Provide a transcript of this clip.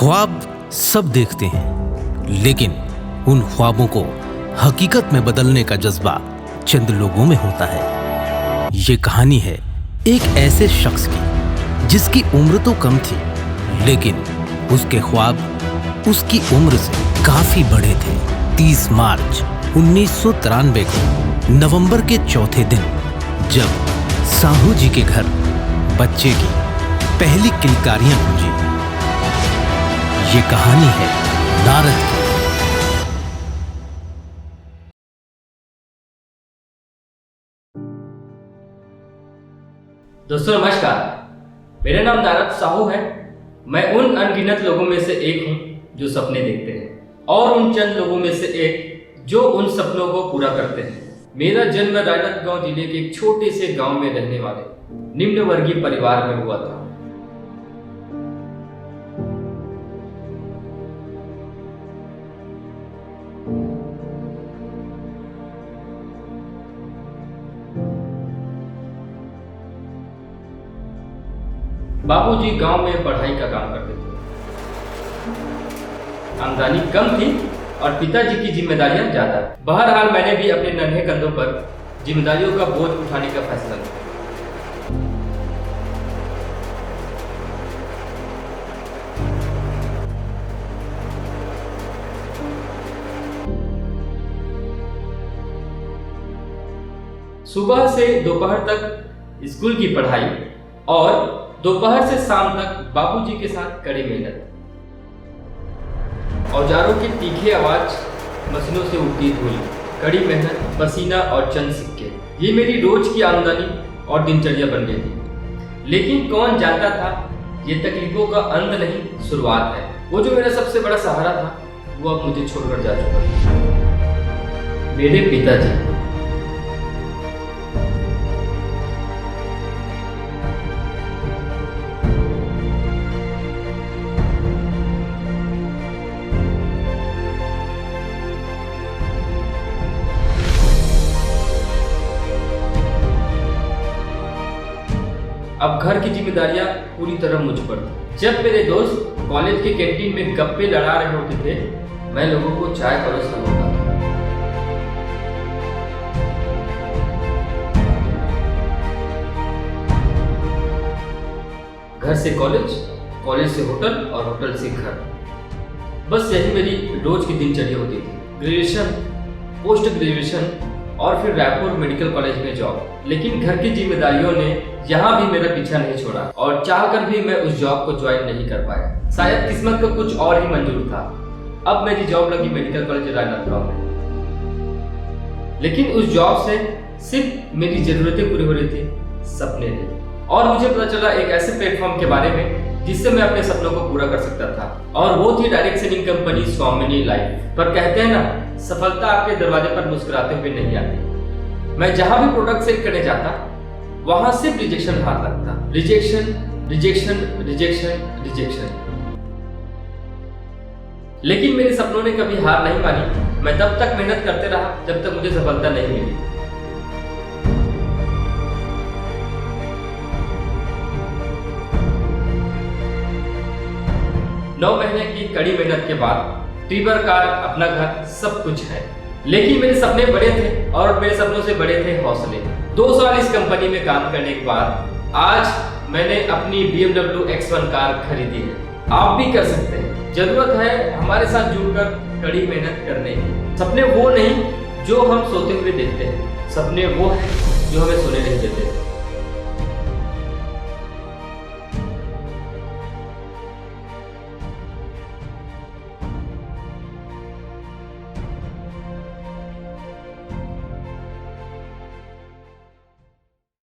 ख्वाब सब देखते हैं, लेकिन उन ख्वाबों को हकीकत में बदलने का जज्बा चंद लोगों में होता है। ये कहानी है एक ऐसे शख्स की जिसकी उम्र तो कम थी, लेकिन उसके ख्वाब उसकी उम्र से काफी बड़े थे। 30 मार्च 1993 को नवंबर के चौथे दिन जब साहू जी के घर बच्चे की पहली किलकारियां गूंजी। ये कहानी है नारद की। दोस्तों नमस्कार, मेरा नाम नारद साहू है। मैं उन अनगिनत लोगों में से एक हूं जो सपने देखते हैं और उन चंद लोगों में से एक जो उन सपनों को पूरा करते हैं। मेरा जन्म राजनांदगांव जिले के एक छोटे से गांव में रहने वाले निम्न वर्गीय परिवार में हुआ था। बाबूजी गांव में पढ़ाई का काम करते थे। आमदनी कम थी और पिताजी की जिम्मेदारियां ज्यादा। बहरहाल मैंने भी अपने नन्हे कंधों पर जिम्मेदारियों का बोझ उठाने का फैसला किया। सुबह से दोपहर तक स्कूल की पढ़ाई और दोपहर से शाम तक बाबूजी के साथ कड़ी मेहनत। औजारों की तीखी आवाज, मशीनों से उड़ती धूल, कड़ी मेहनत, पसीना और चंद सिक्के, ये मेरी रोज की आमदनी और दिनचर्या बन गई थी। लेकिन कौन जानता था ये तकलीफों का अंत नहीं, शुरुआत है। वो जो मेरा सबसे बड़ा सहारा था वो अब मुझे छोड़कर जा चुका था। मेरे पिताजी। अब घर की जिम्मेदारियां पूरी तरह मुझ पर थी। जब मेरे दोस्त कॉलेज के कैंटीन में गप्पे लड़ा रहे होते थे, मैं लोगों को चाय परोसना होता था। घर से कॉलेज, कॉलेज से होटल और होटल से घर, बस यही मेरी रोज की दिनचर्या होती थी। ग्रेजुएशन, पोस्ट ग्रेजुएशन और फिर रायपुर मेडिकल कॉलेज में जॉब। लेकिन घर की जिम्मेदारियों ने यहाँ भी मेरा पीछा नहीं छोड़ा और चाहकर भी मैं उस जॉब को ज्वाइन नहीं कर पाया। शायद किस्मत को कुछ और ही मंजूर था। अब मेरी जॉब लगी मेडिकल कॉलेज राजनांदगांव में। लेकिन उस जॉब से सिर्फ मेरी जरूरतें पूरी हो रही थी, सपने नहीं। और मुझे पता चला एक ऐसे प्लेटफॉर्म के बारे में जिससे मैं अपने सपनों को पूरा कर सकता था, और वो थी डायरेक्ट सेलिंग कंपनी स्वामिनी लाइफ। पर कहते हैं ना, सफलता आपके दरवाजे पर मुस्कुराते हुए नहीं आती। मैं जहां भी प्रोडक्ट सेल करने जाता वहां सिर्फ रिजेक्शन हाथ लगता। Rejection, rejection, rejection, rejection. लेकिन मेरे सपनों ने कभी हार नहीं मानी। मैं तब तक मेहनत करते रहा जब तक मुझे सफलता नहीं मिली। नौ महीने की कड़ी मेहनत के बाद ट्रिबर कार, अपना घर, सब कुछ है। लेकिन मेरे सपने बड़े थे और मेरे सपनों से बड़े थे हौसले। 2 साल इस कंपनी में काम करने के बाद आज मैंने अपनी BMW X1 कार खरीदी है। आप भी कर सकते हैं। जरूरत है हमारे साथ जुड़कर कड़ी मेहनत करने की। सपने वो नहीं जो हम सोते हुए देखते हैं, सपने वो हैं जो हमें सोने नहीं देते।